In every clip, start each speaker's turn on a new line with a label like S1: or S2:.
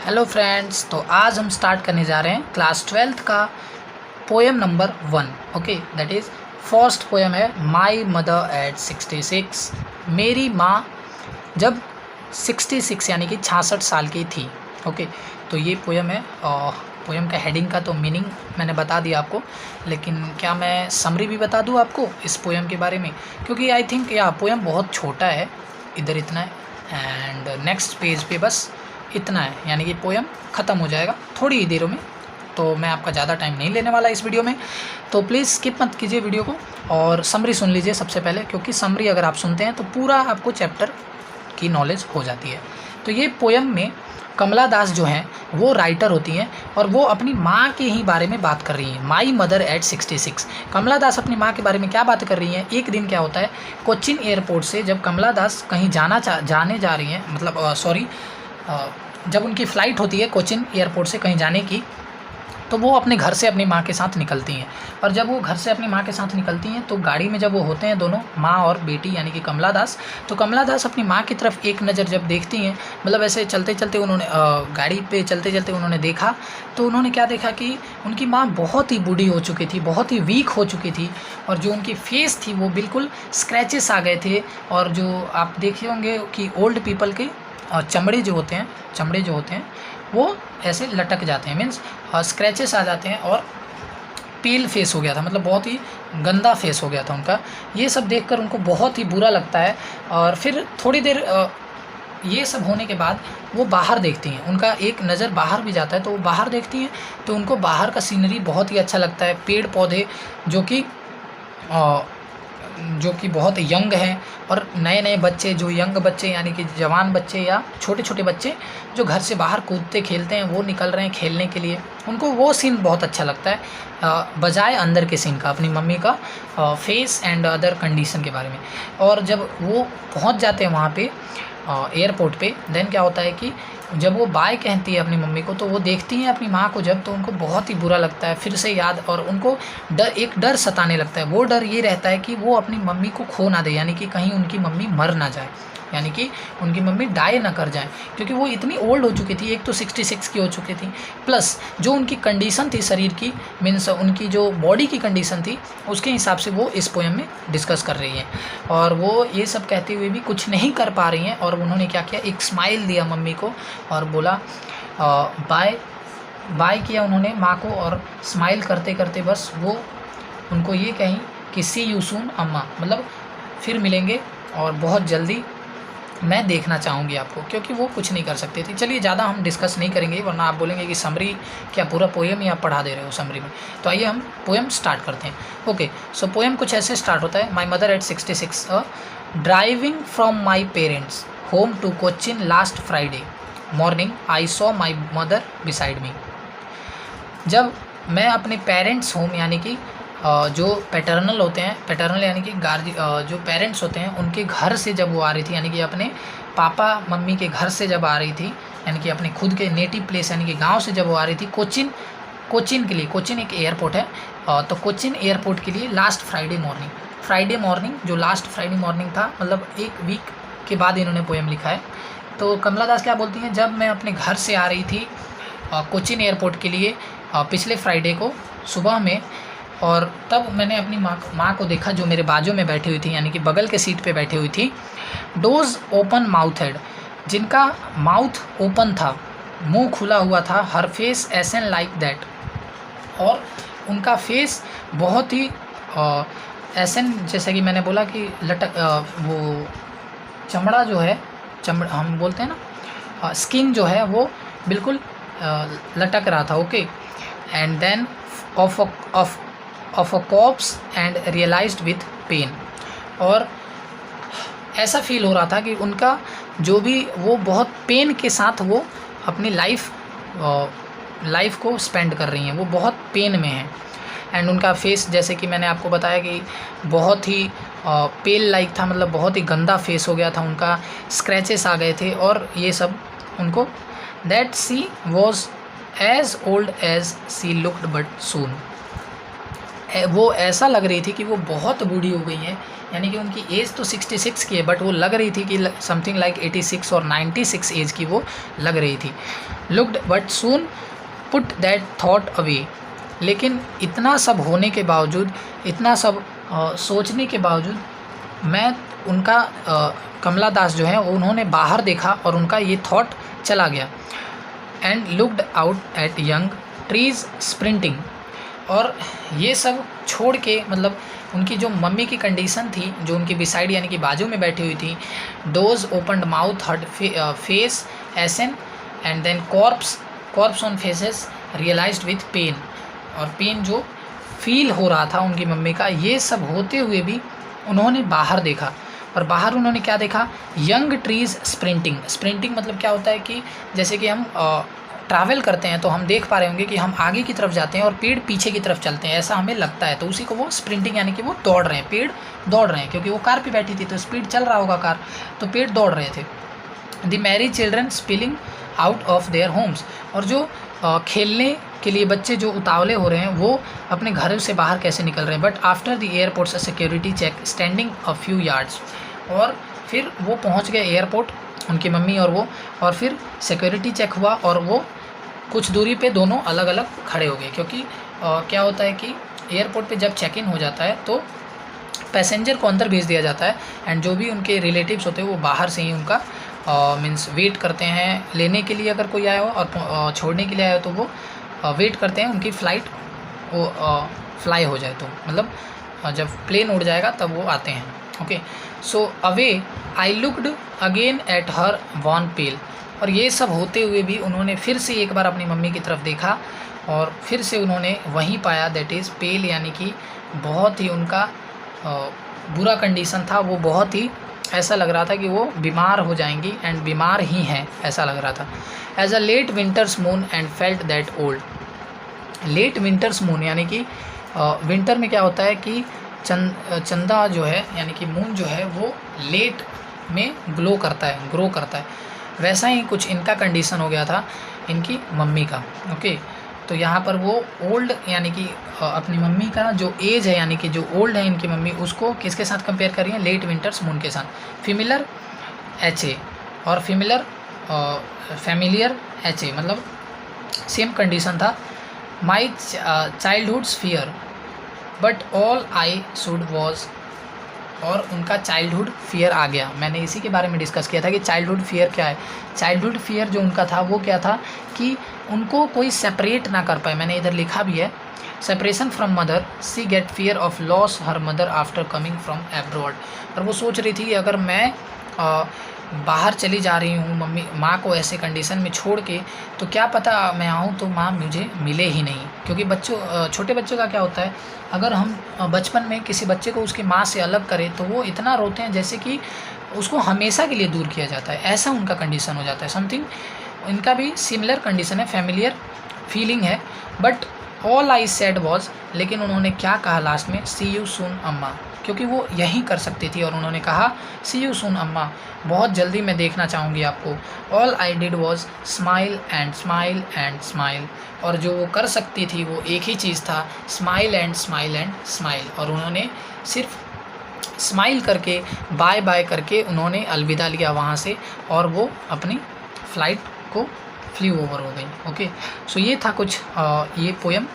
S1: Hello friends, तो आज हम स्टार्ट करने जा रहे हैं क्लास 12th का poem number 1। Okay, that is first poem है माई मदर एट 66। मेरी माँ जब 66 यानी कि 66 साल की थी। ओके, तो ये पोएम है। पोएम का हेडिंग का तो मीनिंग मैंने बता दिया आपको, लेकिन क्या मैं समरी भी बता दूँ आपको इस पोएम के बारे में, क्योंकि आई थिंक यह पोएम बहुत छोटा है। इधर इतना है एंड नेक्स्ट पेज पे बस इतना है, यानी कि पोएम ख़त्म हो जाएगा थोड़ी ही देरों में। तो मैं आपका ज़्यादा टाइम नहीं लेने वाला इस वीडियो में, तो प्लीज़ स्किप मत कीजिए वीडियो को और समरी सुन लीजिए सबसे पहले, क्योंकि समरी अगर आप सुनते हैं तो पूरा आपको चैप्टर की नॉलेज हो जाती है। तो ये पोएम में कमला दास जो हैं वो राइटर होती हैं और वो अपनी माँ के ही बारे में बात कर रही हैं। माई मदर एट 66। कमला दास अपनी माँ के बारे में क्या बात कर रही हैं। एक दिन क्या होता है, कोचिन एयरपोर्ट से जब कमला दास कहीं जाने जा रही हैं, मतलब जब उनकी फ़्लाइट होती है कोचिन एयरपोर्ट से कहीं जाने की, तो वो अपने घर से अपनी माँ के साथ निकलती हैं। और जब वो घर से अपनी माँ के साथ निकलती हैं तो गाड़ी में जब वो होते हैं दोनों, माँ और बेटी यानी कि कमला दास, तो कमला दास अपनी माँ की तरफ एक नज़र जब देखती हैं, मतलब ऐसे चलते चलते उन्होंने गाड़ी पे चलते चलते उन्होंने देखा, तो उन्होंने क्या देखा कि उनकी माँ बहुत ही बूढ़ी हो चुकी थी, बहुत ही वीक हो चुकी थी, और जो उनकी फेस थी वो बिल्कुल स्क्रैचेस आ गए थे। और जो आप देखे होंगे कि ओल्ड पीपल के चमड़े जो होते हैं वो ऐसे लटक जाते हैं, मीन्स स्क्रैचेस आ जाते हैं, और पेल फेस हो गया था, मतलब बहुत ही गंदा फेस हो गया था उनका। ये सब देखकर उनको बहुत ही बुरा लगता है। और फिर थोड़ी देर ये सब होने के बाद वो बाहर देखती हैं, उनका एक नज़र बाहर भी जाता है, तो वो बाहर देखती हैं तो उनको बाहर का सीनरी बहुत ही अच्छा लगता है। पेड़ पौधे जो कि बहुत यंग हैं, और नए नए बच्चे, जो यंग बच्चे यानी कि जवान बच्चे या छोटे छोटे बच्चे जो घर से बाहर कूदते खेलते हैं, वो निकल रहे हैं खेलने के लिए। उनको वो सीन बहुत अच्छा लगता है, बजाय अंदर के सीन का, अपनी मम्मी का फेस एंड अदर कंडीशन के बारे में। और जब वो पहुंच जाते हैं वहाँ पे एयरपोर्ट पे, देन क्या होता है कि जब वो बाय कहती है अपनी मम्मी को, तो वो देखती हैं अपनी माँ को जब, तो उनको बहुत ही बुरा लगता है फिर से याद, और उनको एक डर सताने लगता है। वो डर ये रहता है कि वो अपनी मम्मी को खो ना दे, यानी कि कहीं उनकी मम्मी मर ना जाए, यानी कि उनकी मम्मी डाई ना कर जाए, क्योंकि वो इतनी ओल्ड हो चुकी थी। एक तो 66 की हो चुकी थी, प्लस जो उनकी कंडीशन थी शरीर की, मीन्स उनकी जो बॉडी की कंडीशन थी, उसके हिसाब से वो इस पोएम में डिस्कस कर रही हैं। और वो ये सब कहते हुए भी कुछ नहीं कर पा रही हैं, और उन्होंने क्या किया, एक स्माइल दिया मम्मी को और बोला बाय किया उन्होंने माँ को, और स्माइल करते करते बस वो उनको ये कहीं कि सी यू सून अम्मा, मतलब फिर मिलेंगे और बहुत जल्दी मैं देखना चाहूँगी आपको, क्योंकि वो कुछ नहीं कर सकती थी। चलिए ज़्यादा हम डिस्कस नहीं करेंगे, वरना आप बोलेंगे कि समरी क्या पूरा पोएम ही आप पढ़ा दे रहे हो समरी में। तो आइए हम पोएम स्टार्ट करते हैं। ओके, सो पोएम कुछ ऐसे स्टार्ट होता है। My mother at 66। Driving from my parents home to Cochin last Friday morning I saw my mother beside me. जब मैं अपने पेरेंट्स होम यानी कि जो पैटर्नल होते हैं, पैटर्नल यानी कि जो पेरेंट्स होते हैं, उनके घर से जब वो आ रही थी, यानी कि अपने पापा मम्मी के घर से जब आ रही थी, यानी कि अपने खुद के नेटिव प्लेस यानी कि गांव से जब वो आ रही थी कोचिन के लिए, कोचिन एक एयरपोर्ट है, तो कोचिन एयरपोर्ट के लिए लास्ट फ्राइडे मॉर्निंग जो लास्ट फ्राइडे मॉर्निंग था, मतलब एक वीक के बाद इन्होंने पोएम लिखा है। तो कमला दास क्या बोलती हैं, जब मैं अपने घर से आ रही थी कोचिन एयरपोर्ट के लिए पिछले फ्राइडे को सुबह में, और तब मैंने अपनी माँ को देखा जो मेरे बाजू में बैठी हुई थी, यानी कि बगल के सीट पे बैठी हुई थी। डोज ओपन माउथ हेड, जिनका माउथ ओपन था, मुंह खुला हुआ था। हर फेस एसन लाइक दैट, और उनका फेस बहुत ही एसन, जैसे कि मैंने बोला कि वो चमड़ा जो है, हम बोलते हैं ना, स्किन जो है वो बिल्कुल लटक रहा था। Okay, and then of a cops and realised with pain, और ऐसा फील हो रहा था कि उनका जो भी, वो बहुत पेन के साथ वो अपनी लाइफ को स्पेंड कर रही हैं, वो बहुत पेन में हैं। एंड उनका फेस, जैसे कि मैंने आपको बताया कि बहुत ही पेल लाइक था, मतलब बहुत ही गंदा फेस हो गया था उनका, स्क्रैचेस आ गए थे, और ये सब उनको। That she was as old as she looked but soon, वो ऐसा लग रही थी कि वो बहुत बूढ़ी हो गई हैं, यानी कि उनकी एज तो 66 की है, बट वो लग रही थी कि समथिंग लाइक 86 और 96 एज की वो लग रही थी। Looked but soon put that thought away, लेकिन इतना सब होने के बावजूद, इतना सब सोचने के बावजूद मैं उनका कमला दास जो है उन्होंने बाहर देखा और उनका ये थॉट चला गया। And looked out at young trees sprinting, और ये सब छोड़ के, मतलब उनकी जो मम्मी की कंडीशन थी, जो उनकी बिसाइड यानी कि बाजू में बैठी हुई थी, those opened mouth hard face ashen and then corpse on faces realised with pain, और पेन जो फील हो रहा था उनकी मम्मी का, ये सब होते हुए भी उन्होंने बाहर देखा। और बाहर उन्होंने क्या देखा? यंग ट्रीज स्प्रिंटिंग मतलब क्या होता है कि जैसे कि हम ट्रैवल करते हैं तो हम देख पा रहे होंगे कि हम आगे की तरफ जाते हैं और पेड़ पीछे की तरफ चलते हैं, ऐसा हमें लगता है, तो उसी को वो स्प्रिंटिंग यानी कि वो दौड़ रहे हैं, पेड़ दौड़ रहे हैं, क्योंकि वो कार पे बैठी थी तो स्पीड चल रहा होगा कार, तो पेड़ दौड़ रहे थे। The Mary children spilling out of their homes, और जो खेलने के लिए बच्चे जो उतावले हो रहे हैं वो अपने घरों से बाहर कैसे निकल रहे हैं। But after the airport security check standing a few yards, और फिर वो पहुंच गए एयरपोर्ट, उनकी मम्मी और वो, और फिर सिक्योरिटी चेक हुआ और वो कुछ दूरी पे दोनों अलग अलग खड़े हो गए, क्योंकि क्या होता है कि एयरपोर्ट पे जब चेक इन हो जाता है तो पैसेंजर को अंदर भेज दिया जाता है, एंड जो भी उनके रिलेटिव्स होते हैं वो बाहर से ही उनका मीन्स वेट करते हैं लेने के लिए, अगर कोई आया हो, और छोड़ने के लिए आया हो तो वो वेट करते हैं उनकी फ़्लाइट वो फ्लाई हो जाए, तो मतलब जब प्लेन उड़ जाएगा तब वो आते हैं। Okay, so away I looked again at her wan pale, और ये सब होते हुए भी उन्होंने फिर से एक बार अपनी मम्मी की तरफ देखा और फिर से उन्होंने वहीं पाया, दैट इज़ पेल, यानी कि बहुत ही उनका बुरा कंडीशन था, वो बहुत ही ऐसा लग रहा था कि वो बीमार हो जाएंगी, एंड बीमार ही हैं ऐसा लग रहा था। As a late winter's moon and felt that old, late winter's moon यानी कि विंटर में क्या होता है कि चंदा जो है यानी कि मून जो है वो लेट में ग्रो करता है, वैसा ही कुछ इनका कंडीशन हो गया था इनकी मम्मी का। ओके, तो यहाँ पर वो ओल्ड यानी कि अपनी मम्मी का जो एज है यानी कि जो ओल्ड है इनकी मम्मी, उसको किसके साथ कंपेयर कर रही है? लेट विंटर्स मून के साथ। फिमिलर HA और फैमिलियर HA, मतलब सेम कंडीशन था। My childhood's fear but all I should was, और उनका चाइल्डहुड फियर आ गया। मैंने इसी के बारे में डिस्कस किया था कि चाइल्डहुड फियर क्या है। चाइल्डहुड फियर जो उनका था वो क्या था कि उनको कोई सेपरेट ना कर पाए, मैंने इधर लिखा भी है, separation from mother, she get fear of loss her mother after coming from abroad. और वो सोच रही थी कि अगर मैं बाहर चली जा रही हूँ मम्मी माँ को ऐसे कंडीशन में छोड़ के, तो क्या पता मैं आऊँ तो माँ मुझे मिले ही नहीं, क्योंकि छोटे बच्चों का क्या होता है, अगर हम बचपन में किसी बच्चे को उसकी माँ से अलग करें तो वो इतना रोते हैं जैसे कि उसको हमेशा के लिए दूर किया जाता है, ऐसा उनका कंडीशन हो जाता है। समथिंग इनका भी सिमिलर कंडीशन है, फैमिलियर फीलिंग है। But all I said was, लेकिन उन्होंने क्या कहा लास्ट में? सी यू सून अम्मा, क्योंकि वो यही कर सकती थी, और उन्होंने कहा सी यू सून अम्मा, बहुत जल्दी मैं देखना चाहूँगी आपको। All I did was smile and smile and smile, और जो वो कर सकती थी वो एक ही चीज़ था, smile and smile and smile, और उन्होंने सिर्फ स्माइल करके बाय बाय करके उन्होंने अलविदा लिया वहाँ से, और वो अपनी फ़्लाइट को फ्ली ओवर हो गई। ओके, सो ये था कुछ ये पोएम,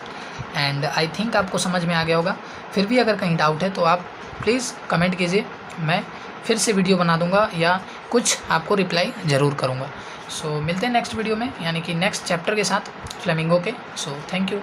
S1: एंड आई थिंक आपको समझ में आ गया होगा। फिर भी अगर कहीं डाउट है तो आप प्लीज़ कमेंट कीजिए, मैं फिर से वीडियो बना दूंगा या कुछ आपको रिप्लाई ज़रूर करूंगा। सो मिलते हैं नेक्स्ट वीडियो में, यानी कि नेक्स्ट चैप्टर के साथ फ्लेमिंगो के। So thank you.